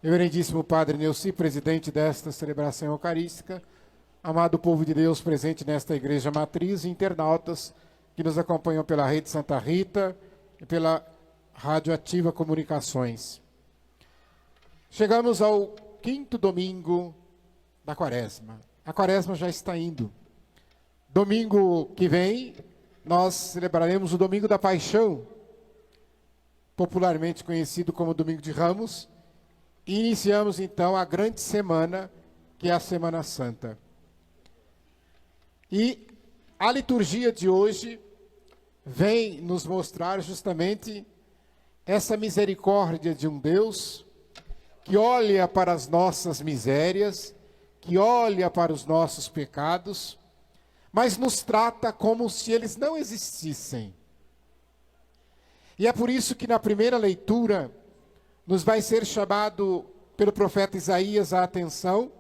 Reverendíssimo Padre Neuci, presidente desta celebração eucarística, amado povo de Deus presente nesta igreja matriz e internautas que nos acompanham pela Rede Santa Rita e pela Rádio Ativa Comunicações. Chegamos ao quinto domingo da Quaresma. A Quaresma já está indo. Domingo que vem, nós celebraremos o Domingo da Paixão, popularmente conhecido como Domingo de Ramos, e iniciamos então a grande semana, que é a Semana Santa. E a liturgia de hoje vem nos mostrar justamente essa misericórdia de um Deus que olha para as nossas misérias, que olha para os nossos pecados, mas nos trata como se eles não existissem. E é por isso que na primeira leitura nos vai ser chamado pelo profeta Isaías a atenção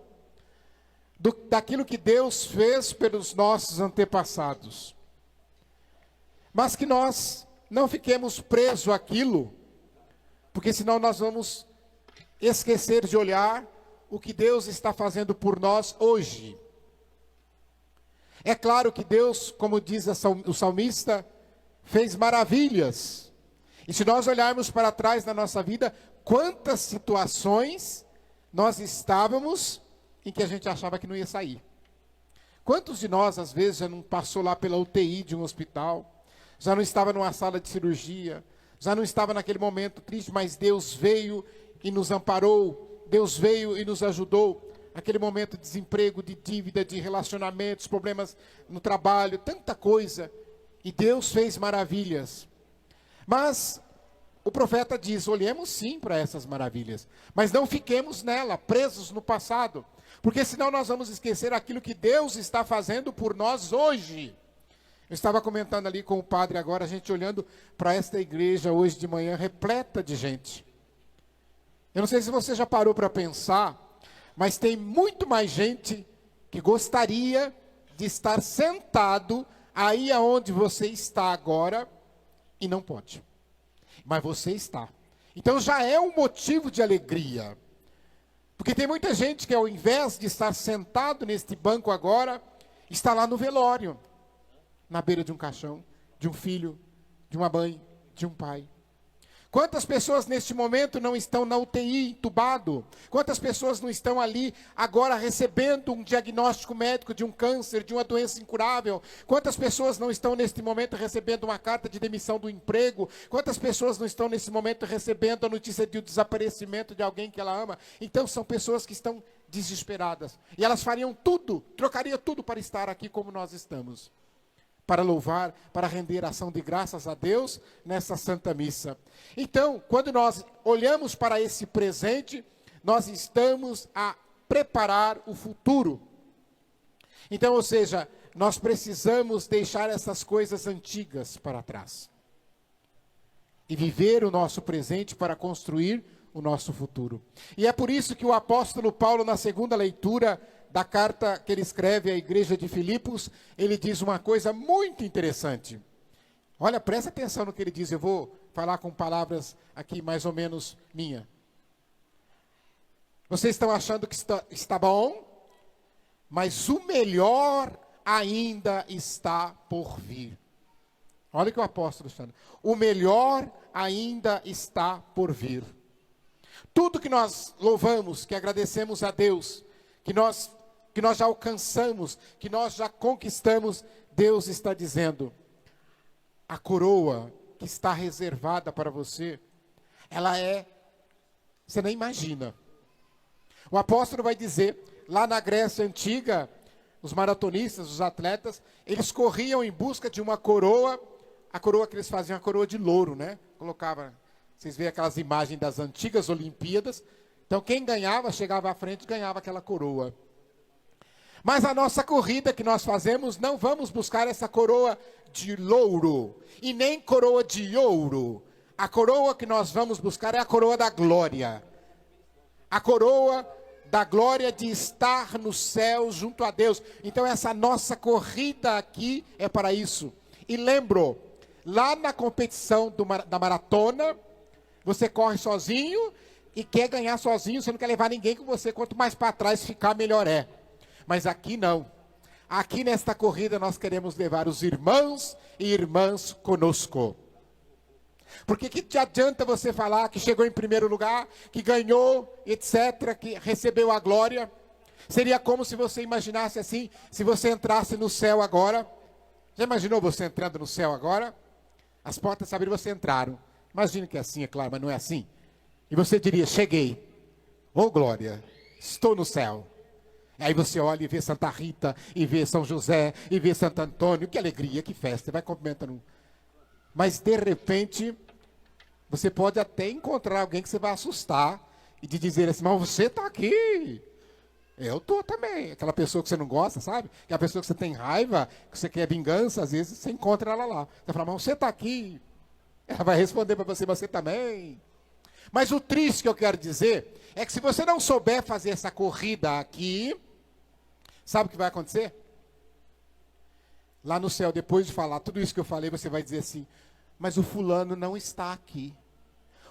daquilo que Deus fez pelos nossos antepassados. Mas que nós não fiquemos presos àquilo, porque senão nós vamos esquecer de olhar o que Deus está fazendo por nós hoje. É claro que Deus, como diz o salmista, fez maravilhas. E se nós olharmos para trás na nossa vida, quantas situações nós estávamos em que a gente achava que não ia sair. Quantos de nós, às vezes, já não passou lá pela UTI de um hospital, já não estava numa sala de cirurgia, já não estava naquele momento triste, mas Deus veio e nos amparou, Deus veio e nos ajudou. Aquele momento de desemprego, de dívida, de relacionamentos, problemas no trabalho, tanta coisa. E Deus fez maravilhas. Mas o profeta diz, olhemos sim para essas maravilhas, mas não fiquemos nela, presos no passado, porque senão nós vamos esquecer aquilo que Deus está fazendo por nós hoje. Eu estava comentando ali com o padre agora, a gente olhando para esta igreja hoje de manhã, repleta de gente. Eu não sei se você já parou para pensar, mas tem muito mais gente que gostaria de estar sentado aí aonde você está agora e não pode. Mas você está. Então já é um motivo de alegria. Porque tem muita gente que ao invés de estar sentado neste banco agora, está lá no velório, na beira de um caixão, de um filho, de uma mãe, de um pai. Quantas pessoas neste momento não estão na UTI, entubado? Quantas pessoas não estão ali agora recebendo um diagnóstico médico de um câncer, de uma doença incurável? Quantas pessoas não estão neste momento recebendo uma carta de demissão do emprego? Quantas pessoas não estão nesse momento recebendo a notícia de um desaparecimento de alguém que ela ama? Então são pessoas que estão desesperadas. E elas fariam tudo, trocariam tudo para estar aqui como nós estamos. Para louvar, para render ação de graças a Deus nessa Santa Missa. Então, quando nós olhamos para esse presente, nós estamos a preparar o futuro. Então, ou seja, nós precisamos deixar essas coisas antigas para trás. E viver o nosso presente para construir o nosso futuro. E é por isso que o apóstolo Paulo, na segunda leitura da carta que ele escreve à igreja de Filipos, ele diz uma coisa muito interessante. Olha, presta atenção no que ele diz, eu vou falar com palavras aqui mais ou menos minha. Vocês estão achando que está bom, mas o melhor ainda está por vir. Olha o que o apóstolo está dizendo. O melhor ainda está por vir. Tudo que nós louvamos, que agradecemos a Deus, que nós já alcançamos, que nós já conquistamos, Deus está dizendo, a coroa que está reservada para você, ela você nem imagina. O apóstolo vai dizer, lá na Grécia Antiga, os maratonistas, os atletas, eles corriam em busca de uma coroa, a coroa que eles faziam, a coroa de louro, né? Colocava, vocês veem aquelas imagens das antigas Olimpíadas, então quem ganhava, chegava à frente e ganhava aquela coroa. Mas a nossa corrida que nós fazemos, não vamos buscar essa coroa de louro, e nem coroa de ouro. A coroa que nós vamos buscar é a coroa da glória. A coroa da glória de estar no céu junto a Deus. Então essa nossa corrida aqui é para isso. E lembro, lá na competição da maratona, você corre sozinho, e quer ganhar sozinho, você não quer levar ninguém com você. Quanto mais para trás ficar, melhor é. Mas aqui não. Aqui nesta corrida nós queremos levar os irmãos e irmãs conosco. Porque que te adianta você falar que chegou em primeiro lugar, que ganhou, etc., que recebeu a glória? Seria como se você imaginasse assim, se você entrasse no céu agora. Já imaginou você entrando no céu agora? As portas se abriram e você entraram. Imagine que é assim, é claro, mas não é assim. E você diria, cheguei. Oh glória, estou no céu. Aí você olha e vê Santa Rita, e vê São José, e vê Santo Antônio. Que alegria, que festa, você vai cumprimentando. Mas de repente, você pode até encontrar alguém que você vai assustar e de dizer assim, mas você está aqui. Eu estou também. Aquela pessoa que você não gosta, sabe? Aquela pessoa que você tem raiva, que você quer vingança, às vezes você encontra ela lá. Você fala, mas você está aqui. Ela vai responder para você, você também. Mas o triste que eu quero dizer é que se você não souber fazer essa corrida aqui, sabe o que vai acontecer? Lá no céu, depois de falar tudo isso que eu falei, você vai dizer assim, mas o fulano não está aqui.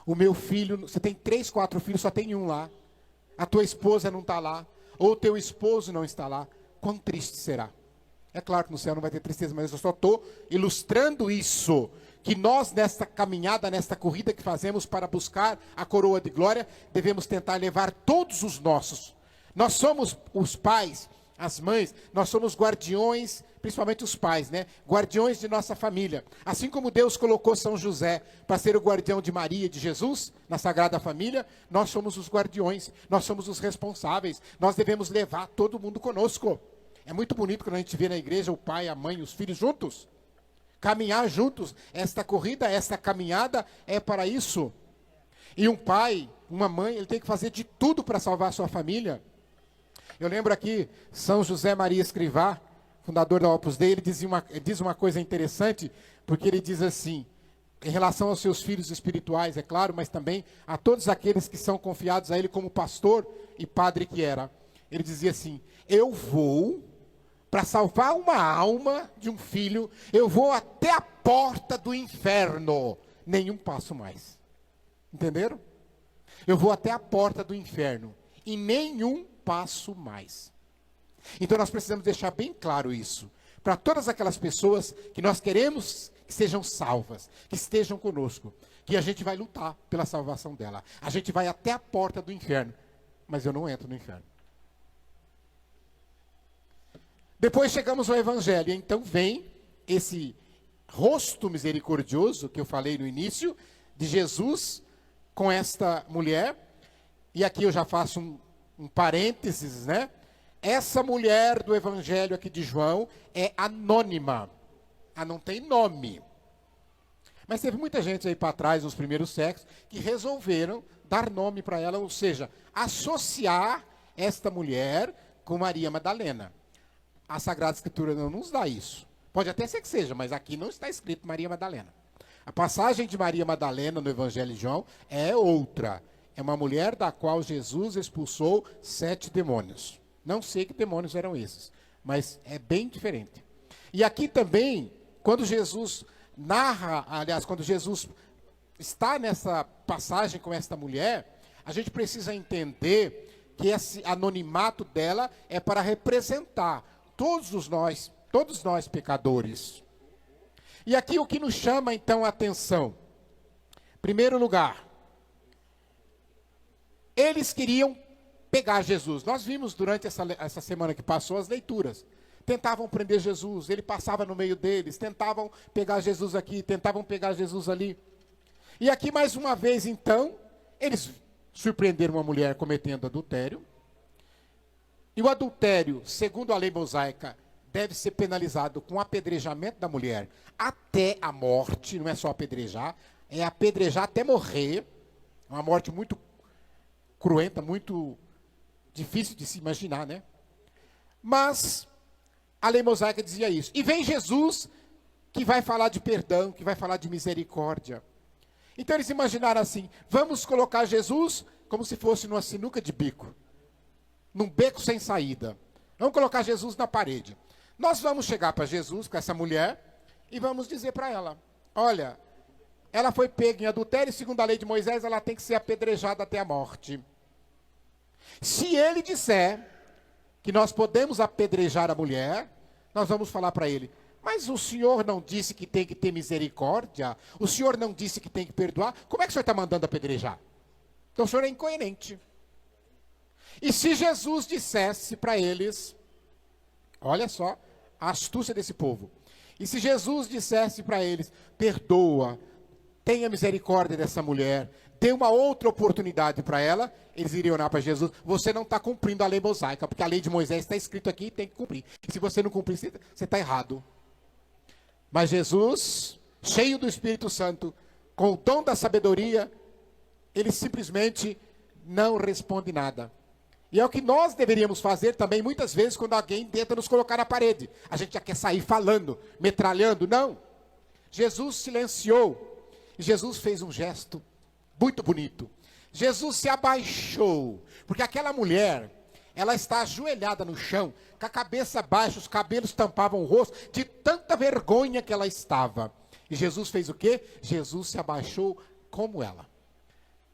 O meu filho, você tem 3, 4 filhos, só tem um lá. A tua esposa não está lá. Ou o teu esposo não está lá. Quão triste será? É claro que no céu não vai ter tristeza, mas eu só estou ilustrando isso. Que nós, nesta caminhada, nesta corrida que fazemos para buscar a coroa de glória, devemos tentar levar todos os nossos. Nós somos os pais, as mães, nós somos guardiões, principalmente os pais, né? Guardiões de nossa família. Assim como Deus colocou São José para ser o guardião de Maria e de Jesus, na Sagrada Família, nós somos os guardiões, nós somos os responsáveis, nós devemos levar todo mundo conosco. É muito bonito quando a gente vê na igreja o pai, a mãe e os filhos juntos. Caminhar juntos, esta corrida, esta caminhada é para isso. E um pai, uma mãe, ele tem que fazer de tudo para salvar a sua família. Eu lembro aqui, São José Maria Escrivá, fundador da Opus Dei, ele diz uma coisa interessante, porque ele diz assim, em relação aos seus filhos espirituais, é claro, mas também a todos aqueles que são confiados a ele como pastor e padre que era. Ele dizia assim, eu vou, para salvar uma alma de um filho, eu vou até a porta do inferno, nenhum passo mais. Entenderam? Eu vou até a porta do inferno, e nenhum passo mais. Então nós precisamos deixar bem claro isso, para todas aquelas pessoas que nós queremos que sejam salvas, que estejam conosco, que a gente vai lutar pela salvação dela. A gente vai até a porta do inferno, mas eu não entro no inferno. Depois chegamos ao Evangelho, e então vem esse rosto misericordioso que eu falei no início, de Jesus com esta mulher, e aqui eu já faço um parênteses, né? Essa mulher do Evangelho aqui de João é anônima, ela não tem nome. Mas teve muita gente aí para trás, nos primeiros séculos, que resolveram dar nome para ela, ou seja, associar esta mulher com Maria Madalena. A Sagrada Escritura não nos dá isso. Pode até ser que seja, mas aqui não está escrito Maria Madalena. A passagem de Maria Madalena no Evangelho de João é outra. É uma mulher da qual Jesus expulsou 7 demônios. Não sei que demônios eram esses, mas é bem diferente. E aqui também, quando Jesus narra, aliás, quando Jesus está nessa passagem com esta mulher, a gente precisa entender que esse anonimato dela é para representar todos nós pecadores. E aqui o que nos chama então a atenção? Primeiro lugar, eles queriam pegar Jesus. Nós vimos durante essa semana que passou as leituras. Tentavam prender Jesus, ele passava no meio deles, tentavam pegar Jesus aqui, tentavam pegar Jesus ali. E aqui mais uma vez então, eles surpreenderam uma mulher cometendo adultério. E o adultério, segundo a lei mosaica, deve ser penalizado com apedrejamento da mulher até a morte, não é só apedrejar, é apedrejar até morrer. Uma morte muito cruenta, muito difícil de se imaginar, né? Mas a lei mosaica dizia isso. E vem Jesus, que vai falar de perdão, que vai falar de misericórdia. Então eles imaginaram assim, vamos colocar Jesus como se fosse numa sinuca de bico, num beco sem saída. Vamos colocar Jesus na parede. Nós vamos chegar para Jesus, com essa mulher, e vamos dizer para ela, olha, ela foi pega em adultério, e segundo a lei de Moisés, ela tem que ser apedrejada até a morte. Se ele disser que nós podemos apedrejar a mulher, nós vamos falar para ele: mas o senhor não disse que tem que ter misericórdia? O senhor não disse que tem que perdoar? Como é que o senhor está mandando apedrejar? Então o senhor é incoerente. E se Jesus dissesse para eles, olha só a astúcia desse povo. E se Jesus dissesse para eles: perdoa, tenha misericórdia dessa mulher, dê uma outra oportunidade para ela, eles iriam olhar para Jesus: você não está cumprindo a lei mosaica, porque a lei de Moisés está escrito aqui e tem que cumprir. E se você não cumprir, você está errado. Mas Jesus, cheio do Espírito Santo, com o dom da sabedoria, ele simplesmente não responde nada. E é o que nós deveríamos fazer também, muitas vezes, quando alguém tenta nos colocar na parede. A gente já quer sair falando, metralhando. Não. Jesus silenciou. E Jesus fez um gesto muito bonito. Jesus se abaixou. Porque aquela mulher, ela está ajoelhada no chão, com a cabeça baixa, os cabelos tampavam o rosto, de tanta vergonha que ela estava. E Jesus fez o quê? Jesus se abaixou como ela.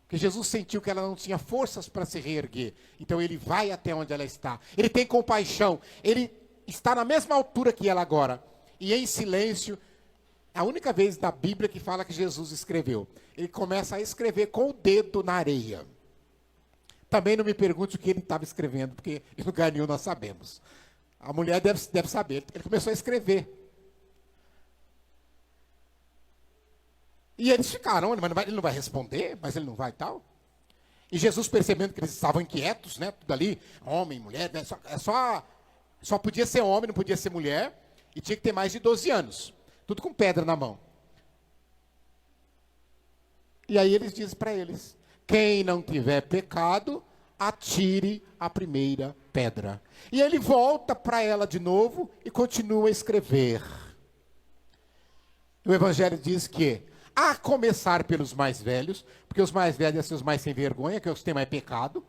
Porque Jesus sentiu que ela não tinha forças para se reerguer. Então ele vai até onde ela está. Ele tem compaixão. Ele está na mesma altura que ela agora. E em silêncio, a única vez da Bíblia que fala que Jesus escreveu. Ele começa a escrever com o dedo na areia. Também não me pergunte o que ele estava escrevendo, porque em lugar nenhum nós sabemos. A mulher deve saber. Ele começou a escrever. E eles ficaram: ele não vai responder, mas ele não vai e tal. E Jesus, percebendo que eles estavam inquietos, né, tudo ali, homem, mulher, né, só podia ser homem, não podia ser mulher, e tinha que ter mais de 12 anos. Tudo com pedra na mão. E aí eles dizem para eles: quem não tiver pecado, atire a primeira pedra. E ele volta para ela de novo e continua a escrever. O Evangelho diz que, a começar pelos mais velhos, porque os mais velhos são os mais sem vergonha, que os que têm mais pecado.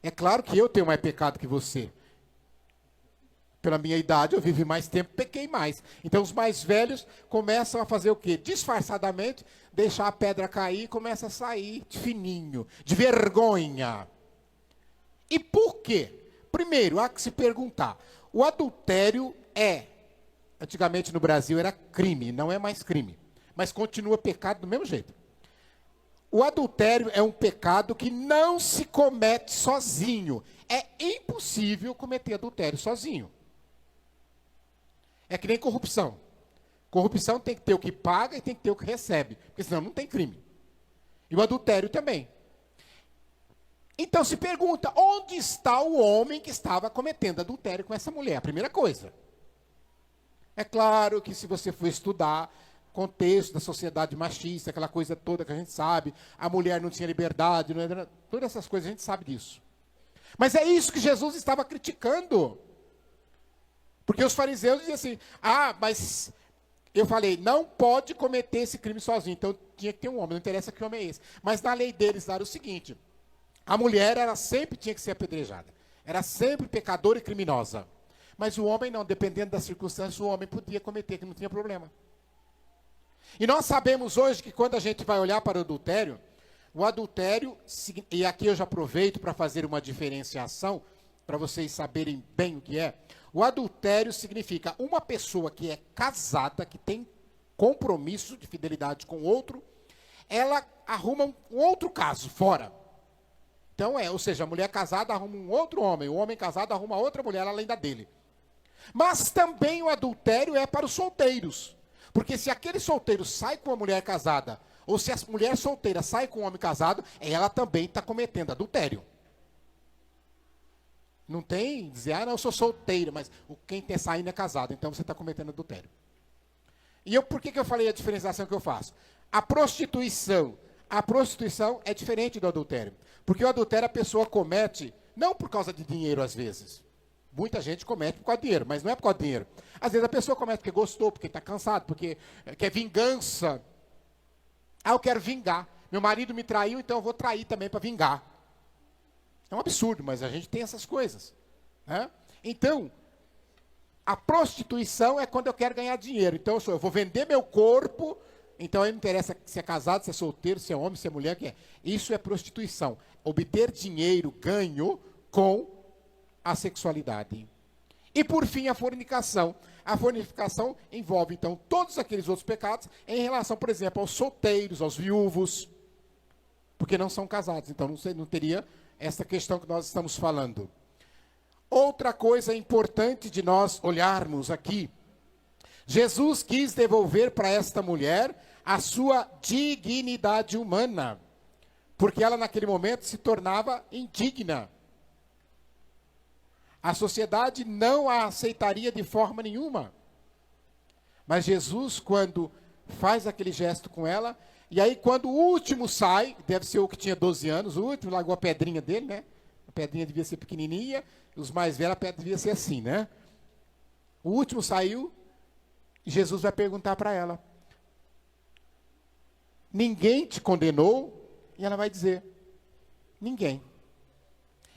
É claro que eu tenho mais pecado que você. Pela minha idade, eu vivi mais tempo, pequei mais. Então os mais velhos começam a fazer o quê? Disfarçadamente, deixar a pedra cair e começa a sair de fininho, de vergonha. E por quê? Primeiro, há que se perguntar: o adultério antigamente no Brasil era crime, não é mais crime. Mas continua pecado do mesmo jeito. O adultério é um pecado que não se comete sozinho. É impossível cometer adultério sozinho. É que nem corrupção. Corrupção tem que ter o que paga e tem que ter o que recebe, porque senão não tem crime. E o adultério também. Então se pergunta: onde está o homem que estava cometendo adultério com essa mulher? A primeira coisa. É claro que se você for estudar contexto da sociedade machista, aquela coisa toda que a gente sabe, a mulher não tinha liberdade, não era, todas essas coisas a gente sabe disso. Mas é isso que Jesus estava criticando. Porque os fariseus diziam assim: mas eu falei, não pode cometer esse crime sozinho, então tinha que ter um homem, não interessa que homem é esse. Mas na lei deles era o seguinte: a mulher ela sempre tinha que ser apedrejada, era sempre pecadora e criminosa. Mas o homem não, dependendo das circunstâncias, o homem podia cometer, que não tinha problema. E nós sabemos hoje que quando a gente vai olhar para o adultério, e aqui eu já aproveito para fazer uma diferenciação, para vocês saberem bem o que é. O adultério significa uma pessoa que é casada, que tem compromisso de fidelidade com outro, ela arruma um outro caso fora. Então ou seja, a mulher casada arruma um outro homem, o homem casado arruma outra mulher além da dele. Mas também o adultério é para os solteiros. Porque se aquele solteiro sai com uma mulher casada, ou se a mulher solteira sai com um homem casado, ela também está cometendo adultério. Não tem dizer: não, eu sou solteiro, mas quem tem saindo é casado, então você está cometendo adultério. E por que eu falei a diferenciação que eu faço? A prostituição é diferente do adultério. Porque o adultério a pessoa comete, não por causa de dinheiro às vezes. Muita gente comete por causa de dinheiro, mas não é por causa de dinheiro. Às vezes a pessoa comete porque gostou, porque está cansado, porque quer vingança. Eu quero vingar. Meu marido me traiu, então eu vou trair também para vingar. É um absurdo, mas a gente tem essas coisas. Né? Então, a prostituição é quando eu quero ganhar dinheiro. Então eu vou vender meu corpo então aí não interessa se é casado, se é solteiro, se é homem, se é mulher, que é. Isso é prostituição. Obter dinheiro, ganho com a sexualidade. E por fim, a fornicação. A fornicação envolve, então, todos aqueles outros pecados em relação, por exemplo, aos solteiros, aos viúvos, porque não são casados. Então, não teria essa questão que nós estamos falando. Outra coisa importante de nós olharmos aqui, Jesus quis devolver para esta mulher a sua dignidade humana, porque ela naquele momento se tornava indigna. A sociedade não a aceitaria de forma nenhuma. Mas Jesus, quando faz aquele gesto com ela, e aí quando o último sai, deve ser o que tinha 12 anos, o último largou a pedrinha dele, né? A pedrinha devia ser pequenininha, os mais velhos a pedra devia ser assim, né? O último saiu, e Jesus vai perguntar para ela: ninguém te condenou? E ela vai dizer: ninguém.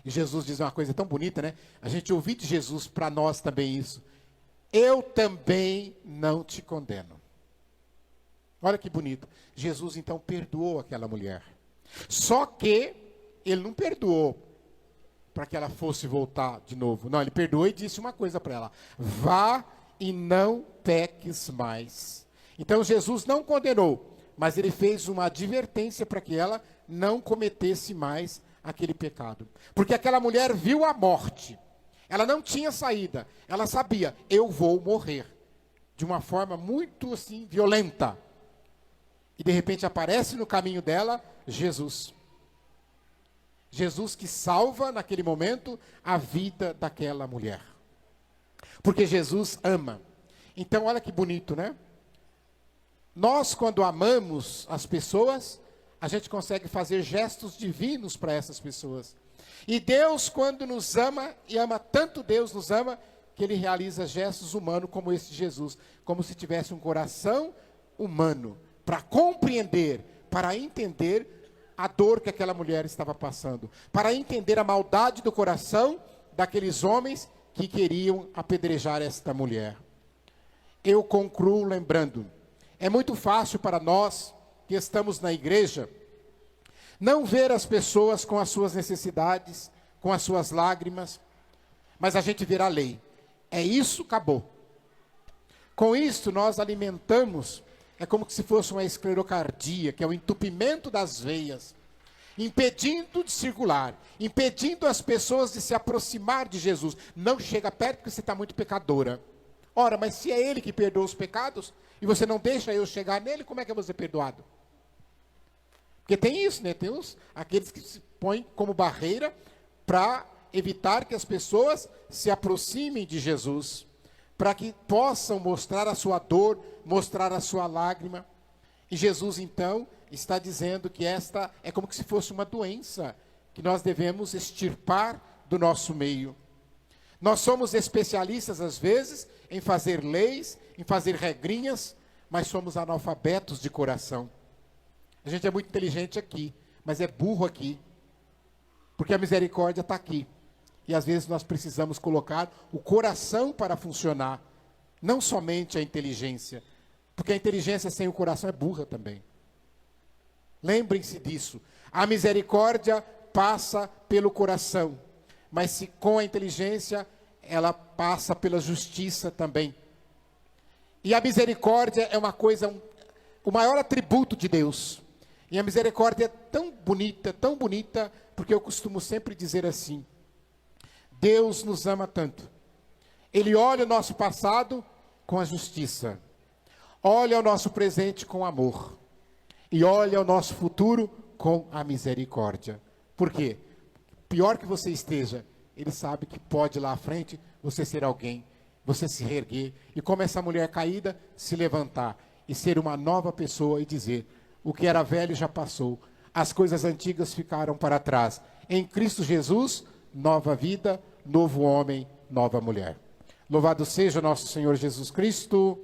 E Jesus diz uma coisa tão bonita, né? A gente ouvir de Jesus para nós também isso. Eu também não te condeno. Olha que bonito. Jesus então perdoou aquela mulher. Só que ele não perdoou para que ela fosse voltar de novo. Não, ele perdoou e disse uma coisa para ela: vá e não peques mais. Então Jesus não condenou, mas ele fez uma advertência para que ela não cometesse mais aquele pecado. Porque aquela mulher viu a morte. Ela não tinha saída. Ela sabia: eu vou morrer. De uma forma muito assim violenta. E de repente aparece no caminho dela Jesus. Jesus que salva naquele momento a vida daquela mulher. Porque Jesus ama. Então olha que bonito, né? Nós, quando amamos as pessoas, a gente consegue fazer gestos divinos para essas pessoas. E Deus, quando nos ama, e ama tanto Deus nos ama, que Ele realiza gestos humanos como esse de Jesus. Como se tivesse um coração humano, para compreender, para entender a dor que aquela mulher estava passando. Para entender a maldade do coração daqueles homens que queriam apedrejar esta mulher. Eu concluo lembrando, é muito fácil para nós que estamos na igreja não ver as pessoas com as suas necessidades, com as suas lágrimas, mas a gente vê a lei. É isso, acabou. Com isso nós alimentamos, é como se fosse uma esclerocardia, que é o entupimento das veias, impedindo de circular, impedindo as pessoas de se aproximar de Jesus. Não chega perto porque você está muito pecadora. Ora, mas se é Ele que perdoa os pecados, e você não deixa eu chegar nele, como é que eu vou ser perdoado? Porque tem isso, né? Tem aqueles que se põem como barreira para evitar que as pessoas se aproximem de Jesus, para que possam mostrar a sua dor, mostrar a sua lágrima. E Jesus, então, está dizendo que esta é como se fosse uma doença que nós devemos extirpar do nosso meio. Nós somos especialistas, às vezes, em fazer leis, em fazer regrinhas, mas somos analfabetos de coração. A gente é muito inteligente aqui, mas é burro aqui. Porque a misericórdia está aqui. E às vezes nós precisamos colocar o coração para funcionar, não somente a inteligência. Porque a inteligência sem o coração é burra também. Lembrem-se disso. A misericórdia passa pelo coração. Mas se com a inteligência, ela passa pela justiça também. E a misericórdia é uma coisa, o maior atributo de Deus. E a misericórdia é tão bonita, porque eu costumo sempre dizer assim: Deus nos ama tanto. Ele olha o nosso passado com a justiça. Olha o nosso presente com amor. E olha o nosso futuro com a misericórdia. Por quê? Pior que você esteja, Ele sabe que pode lá à frente você ser alguém, você se reerguer, e como essa mulher caída, se levantar e ser uma nova pessoa e dizer: o que era velho já passou, as coisas antigas ficaram para trás. Em Cristo Jesus, nova vida, novo homem, nova mulher. Louvado seja nosso Senhor Jesus Cristo.